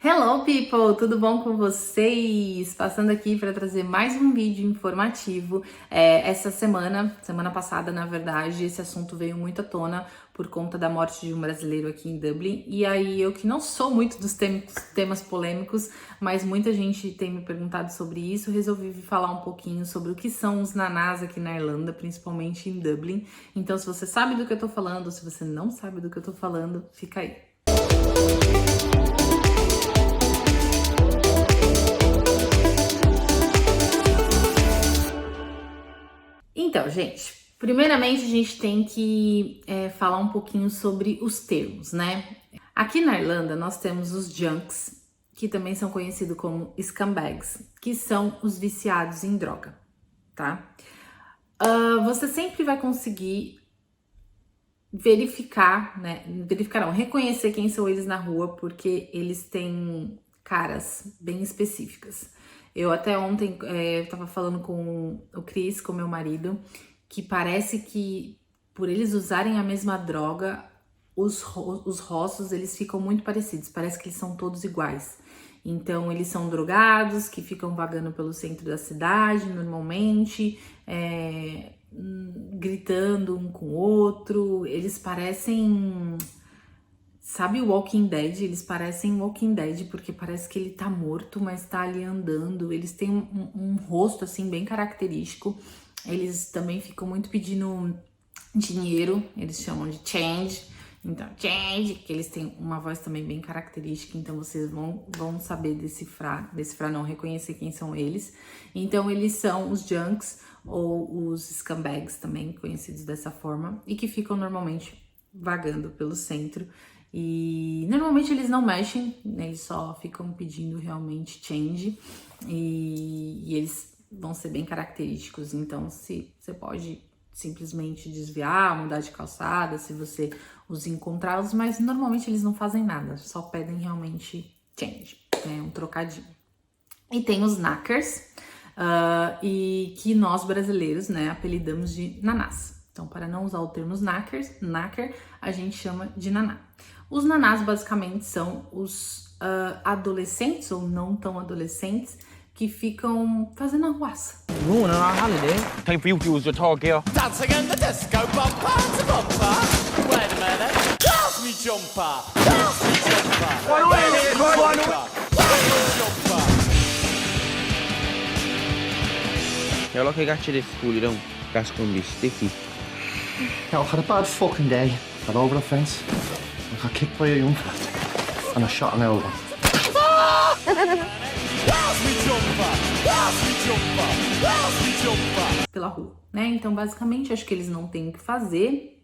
Hello people, tudo bom com vocês? Passando aqui para trazer mais um vídeo informativo. Essa semana passada, na verdade, esse assunto veio muito à tona por conta da morte de um brasileiro aqui em Dublin. E aí, eu que não sou muito dos temas polêmicos, mas muita gente tem me perguntado sobre isso, resolvi falar um pouquinho sobre o que são os nanás aqui na Irlanda, principalmente em Dublin. Então, se você sabe do que eu tô falando, ou se você não sabe do que eu tô falando, fica aí. Então, gente, primeiramente a gente tem que falar um pouquinho sobre os termos, né? Aqui na Irlanda nós temos os junks, que também são conhecidos como scumbags, que são os viciados em droga, tá? Você sempre vai conseguir verificar, né? Verificar não, reconhecer quem são eles na rua, porque eles têm caras bem específicas. Eu até ontem tava falando com o Chris, com meu marido, que parece que por eles usarem a mesma droga, os rostos eles ficam muito parecidos, parece que eles são todos iguais. Então eles são drogados, que ficam vagando pelo centro da cidade normalmente, gritando um com o outro, eles parecem... Sabe o Walking Dead? Eles parecem Walking Dead, porque parece que ele tá morto, mas tá ali andando. Eles têm um rosto, assim, bem característico. Eles também ficam muito pedindo dinheiro, eles chamam de change. Então, change, que eles têm uma voz também bem característica, então vocês vão saber decifrar não, reconhecer quem são eles. Então, eles são os junks, ou os scumbags também, conhecidos dessa forma, e que ficam normalmente vagando pelo centro. E normalmente eles não mexem, né? Eles só ficam pedindo realmente change e eles vão ser bem característicos. Então, se você pode simplesmente desviar, mudar de calçada, se você os encontrá-los, mas normalmente eles não fazem nada, só pedem realmente change, né? Um trocadinho. E tem os knackers, e que nós brasileiros, né, apelidamos de nanás. Então, para não usar o termo knacker, a gente chama de naná. Os nanás, basicamente, são os adolescentes, ou não tão adolescentes, que ficam fazendo arruaça. We're on our holiday. Time for you to use your talk here. Dancing in the disco, bumper to bumper. Wait a minute. Pass me jumper. Pass me jumper. Run away, mate. Run away. Pass me jumper. You're lucky I got you this school, you don't. That's gonna be sticky. I had a bad fucking day. Got over the fence. I got kicked by a young fella. And I shot an elbow. Pass me jumper. Pass me jumper. Pass me jumper. Pela rua, né? Então, basicamente, acho que eles não têm o que fazer.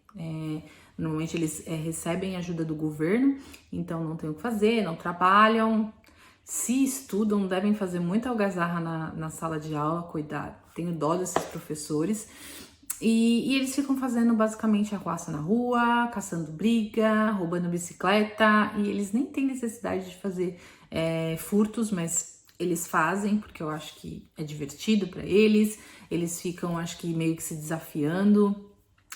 Normalmente, eles recebem ajuda do governo, então não tem o que fazer, não trabalham. Se estudam, devem fazer muita algazarra na sala de aula, cuidado. Tenho dó desses professores. E eles ficam fazendo basicamente arruaça na rua, caçando briga, roubando bicicleta. E eles nem têm necessidade de fazer furtos, mas eles fazem, porque eu acho que é divertido para eles. Eles ficam, acho que meio que se desafiando.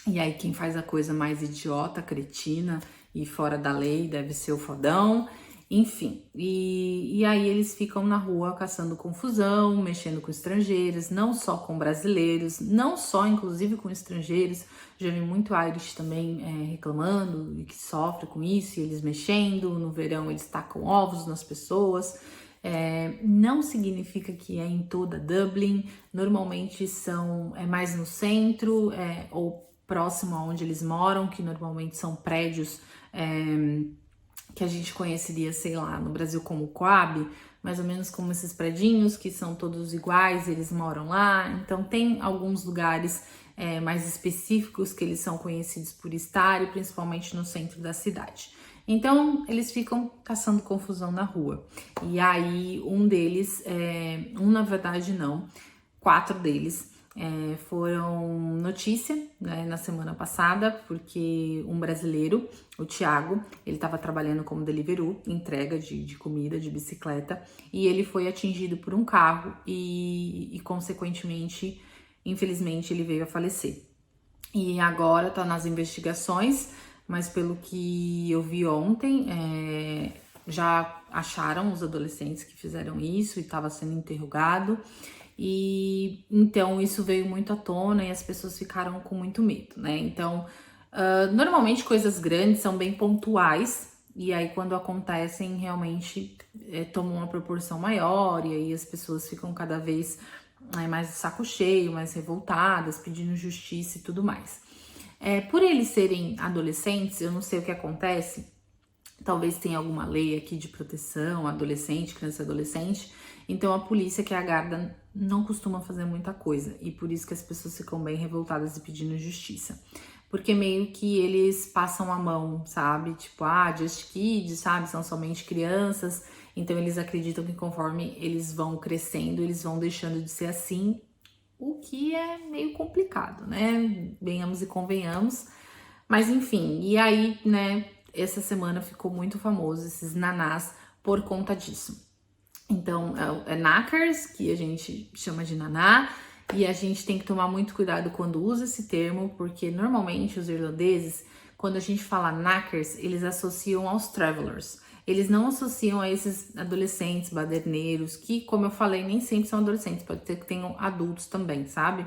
E aí quem faz a coisa mais idiota, cretina e fora da lei deve ser o fodão. Enfim, e aí eles ficam na rua caçando confusão, mexendo com estrangeiros, não só com brasileiros, não só inclusive com estrangeiros. Já vi muito Irish também reclamando e que sofre com isso, e eles mexendo. No verão eles tacam ovos nas pessoas. Não significa que é em toda Dublin, normalmente é mais no centro ou próximo aonde eles moram, que normalmente são prédios que a gente conheceria, sei lá, no Brasil como Coab, mais ou menos como esses predinhos que são todos iguais, eles moram lá. Então tem alguns lugares mais específicos que eles são conhecidos por estar, e principalmente no centro da cidade. Então eles ficam caçando confusão na rua. E aí um deles, na verdade não, 4 deles foram notícia, né, na semana passada, porque um brasileiro, o Thiago, ele estava trabalhando como Deliveroo, entrega de comida, de bicicleta, e ele foi atingido por um carro e consequentemente, infelizmente, ele veio a falecer. E agora tá nas investigações, mas pelo que eu vi ontem, já acharam os adolescentes que fizeram isso e estava sendo interrogado. E então isso veio muito à tona e as pessoas ficaram com muito medo, né? Então, normalmente coisas grandes são bem pontuais, e aí quando acontecem realmente tomam uma proporção maior, e aí as pessoas ficam cada vez mais de saco cheio, mais revoltadas, pedindo justiça e tudo mais. Por eles serem adolescentes, eu não sei o que acontece, talvez tenha alguma lei aqui de proteção, adolescente, criança e adolescente, então a polícia, que é a Garda, não costuma fazer muita coisa, e por isso que as pessoas ficam bem revoltadas e pedindo justiça. Porque meio que eles passam a mão, sabe? Tipo, Just Kids, sabe? São somente crianças, então eles acreditam que conforme eles vão crescendo, eles vão deixando de ser assim, o que é meio complicado, né? Venhamos e convenhamos. Mas enfim, e aí, né, essa semana ficou muito famoso esses nanás por conta disso. Então, é knackers, que a gente chama de naná, e a gente tem que tomar muito cuidado quando usa esse termo, porque normalmente os irlandeses, quando a gente fala knackers, eles associam aos travelers. Eles não associam a esses adolescentes baderneiros, que, como eu falei, nem sempre são adolescentes, pode ser que tenham adultos também, sabe?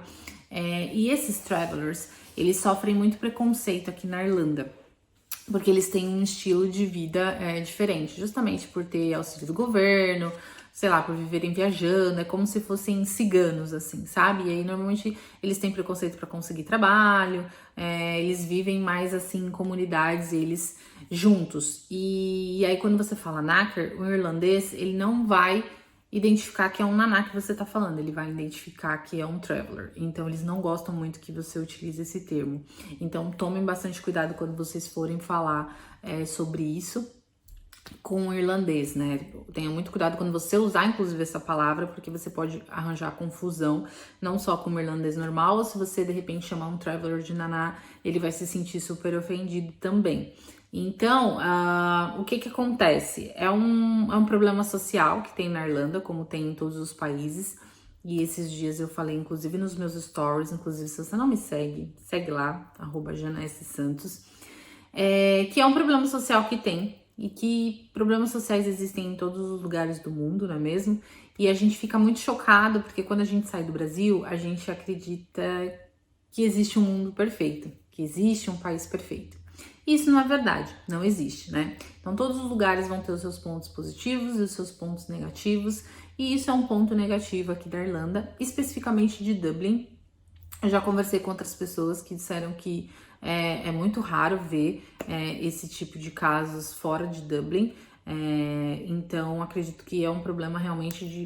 E esses travelers, eles sofrem muito preconceito aqui na Irlanda, porque eles têm um estilo de vida diferente, justamente por ter auxílio do governo, sei lá, por viverem viajando, é como se fossem ciganos, assim, sabe? E aí, normalmente, eles têm preconceito para conseguir trabalho, eles vivem mais, assim, em comunidades, eles juntos. E aí, quando você fala knacker, o irlandês, ele não vai identificar que é um naná que você tá falando, ele vai identificar que é um traveler. Então, eles não gostam muito que você utilize esse termo. Então, tomem bastante cuidado quando vocês forem falar sobre isso com o irlandês, né? Tenha muito cuidado quando você usar, inclusive, essa palavra, porque você pode arranjar confusão, não só com o irlandês normal, ou se você, de repente, chamar um traveler de naná, ele vai se sentir super ofendido também. Então, o que acontece? É um problema social que tem na Irlanda, como tem em todos os países, e esses dias eu falei, inclusive, nos meus stories, inclusive, se você não me segue, segue lá, @JanaSSantos, que é um problema social que tem, e que problemas sociais existem em todos os lugares do mundo, não é mesmo? E a gente fica muito chocado, porque quando a gente sai do Brasil, a gente acredita que existe um mundo perfeito, que existe um país perfeito. Isso não é verdade, não existe, né? Então todos os lugares vão ter os seus pontos positivos e os seus pontos negativos, e isso é um ponto negativo aqui da Irlanda, especificamente de Dublin. Eu já conversei com outras pessoas que disseram que é muito raro ver esse tipo de casos fora de Dublin, então acredito que é um problema realmente de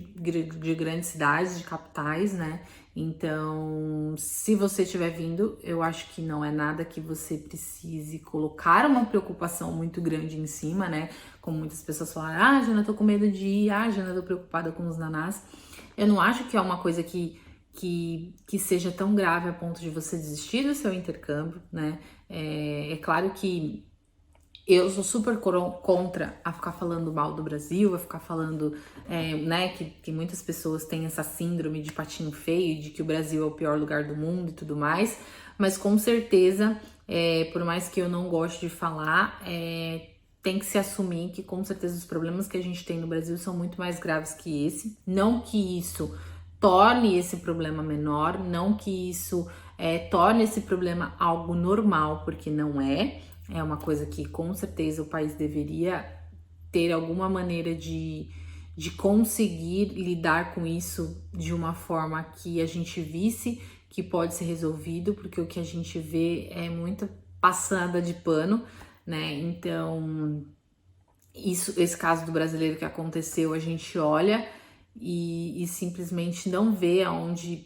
grandes cidades, de capitais, né? Então, se você estiver vindo, eu acho que não é nada que você precise colocar uma preocupação muito grande em cima, né? Como muitas pessoas falam, Jana, tô com medo de ir, Jana, tô preocupada com os nanás. Eu não acho que é uma coisa que seja tão grave a ponto de você desistir do seu intercâmbio, né? É claro que eu sou super contra a ficar falando mal do Brasil, a ficar falando, né, que muitas pessoas têm essa síndrome de patinho feio, de que o Brasil é o pior lugar do mundo e tudo mais, mas com certeza, por mais que eu não goste de falar, tem que se assumir que com certeza os problemas que a gente tem no Brasil são muito mais graves que esse, não que isso torne esse problema menor, não que isso torne esse problema algo normal, porque não é. É uma coisa que com certeza o país deveria ter alguma maneira de conseguir lidar com isso de uma forma que a gente visse que pode ser resolvido, porque o que a gente vê é muita passada de pano, né? Então, esse caso do brasileiro que aconteceu, a gente olha e simplesmente não vê aonde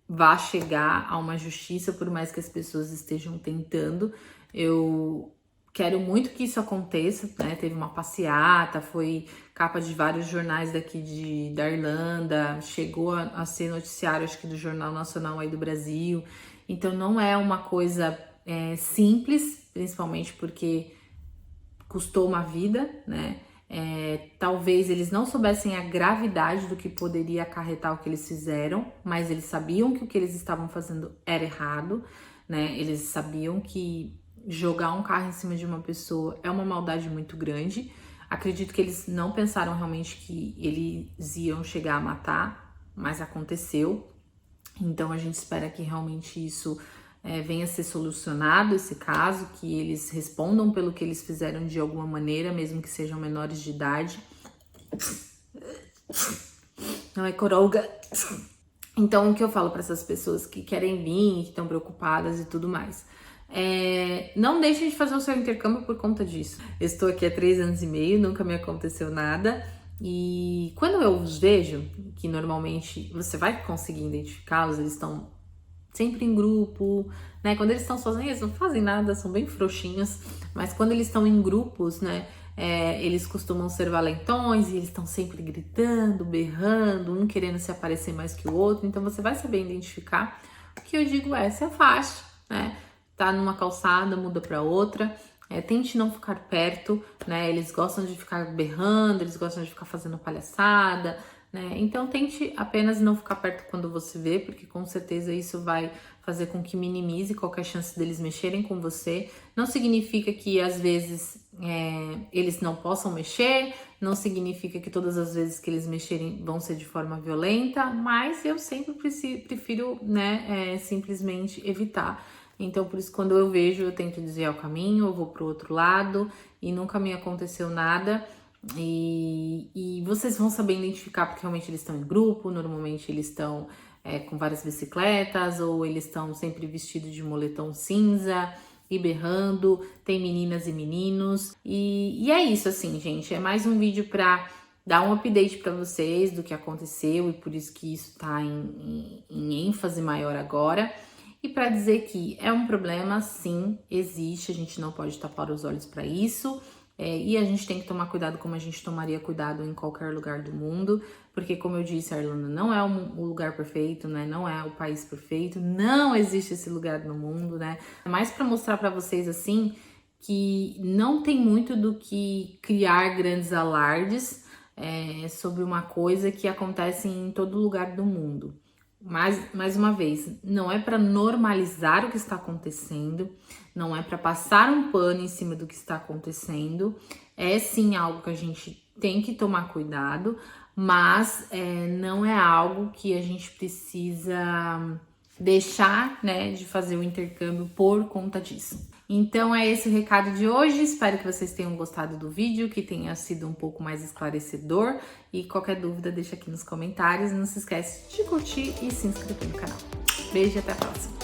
vai chegar a uma justiça, por mais que as pessoas estejam tentando. Eu quero muito que isso aconteça, né? Teve uma passeata, foi capa de vários jornais daqui da Irlanda, chegou a ser noticiário, acho que do Jornal Nacional aí do Brasil. Então não é uma coisa simples, principalmente porque custou uma vida, né? Talvez eles não soubessem a gravidade do que poderia acarretar o que eles fizeram, mas eles sabiam que o que eles estavam fazendo era errado, né? Eles sabiam que jogar um carro em cima de uma pessoa é uma maldade muito grande. Acredito que eles não pensaram realmente que eles iam chegar a matar, mas aconteceu. Então a gente espera que realmente isso venha a ser solucionado, esse caso, que eles respondam pelo que eles fizeram de alguma maneira, mesmo que sejam menores de idade. Não é coronga. Então o que eu falo para essas pessoas que querem vir, que estão preocupadas e tudo mais, não deixem de fazer o seu intercâmbio por conta disso. Eu estou aqui há 3 anos e meio, nunca me aconteceu nada. E quando eu os vejo, que normalmente você vai conseguir identificá-los, eles estão sempre em grupo, né? Quando eles estão sozinhos, eles não fazem nada, são bem frouxinhos. Mas quando eles estão em grupos, né? Eles costumam ser valentões e eles estão sempre gritando, berrando, um querendo se aparecer mais que o outro. Então você vai saber identificar. O que eu digo se afaste, né? Tá numa calçada, muda para outra. Tente não ficar perto, né? Eles gostam de ficar berrando, eles gostam de ficar fazendo palhaçada, né? Então tente apenas não ficar perto quando você vê, porque com certeza isso vai fazer com que minimize qualquer chance deles mexerem com você. Não significa que às vezes eles não possam mexer, não significa que todas as vezes que eles mexerem vão ser de forma violenta, mas eu sempre prefiro, né, simplesmente evitar. Então, por isso, quando eu vejo, eu tento desviar o caminho, eu vou pro outro lado e nunca me aconteceu nada. E vocês vão saber identificar porque realmente eles estão em grupo, normalmente eles estão com várias bicicletas ou eles estão sempre vestidos de moletom cinza e berrando, tem meninas e meninos. E é isso, assim, gente, é mais um vídeo pra dar um update pra vocês do que aconteceu e por isso que isso tá em ênfase maior agora. E para dizer que é um problema, sim, existe, a gente não pode tapar os olhos para isso. E a gente tem que tomar cuidado como a gente tomaria cuidado em qualquer lugar do mundo, porque como eu disse, a Irlanda não é o lugar perfeito, né? Não é o país perfeito, não existe esse lugar no mundo, né? É mais para mostrar para vocês assim que não tem muito do que criar grandes alardes sobre uma coisa que acontece em todo lugar do mundo. Mas, mais uma vez, não é para normalizar o que está acontecendo, não é para passar um pano em cima do que está acontecendo, é sim algo que a gente tem que tomar cuidado, mas não é algo que a gente precisa deixar, né, de fazer o intercâmbio por conta disso. Então é esse o recado de hoje, espero que vocês tenham gostado do vídeo, que tenha sido um pouco mais esclarecedor e qualquer dúvida deixa aqui nos comentários, não se esquece de curtir e se inscrever no canal. Beijo e até a próxima!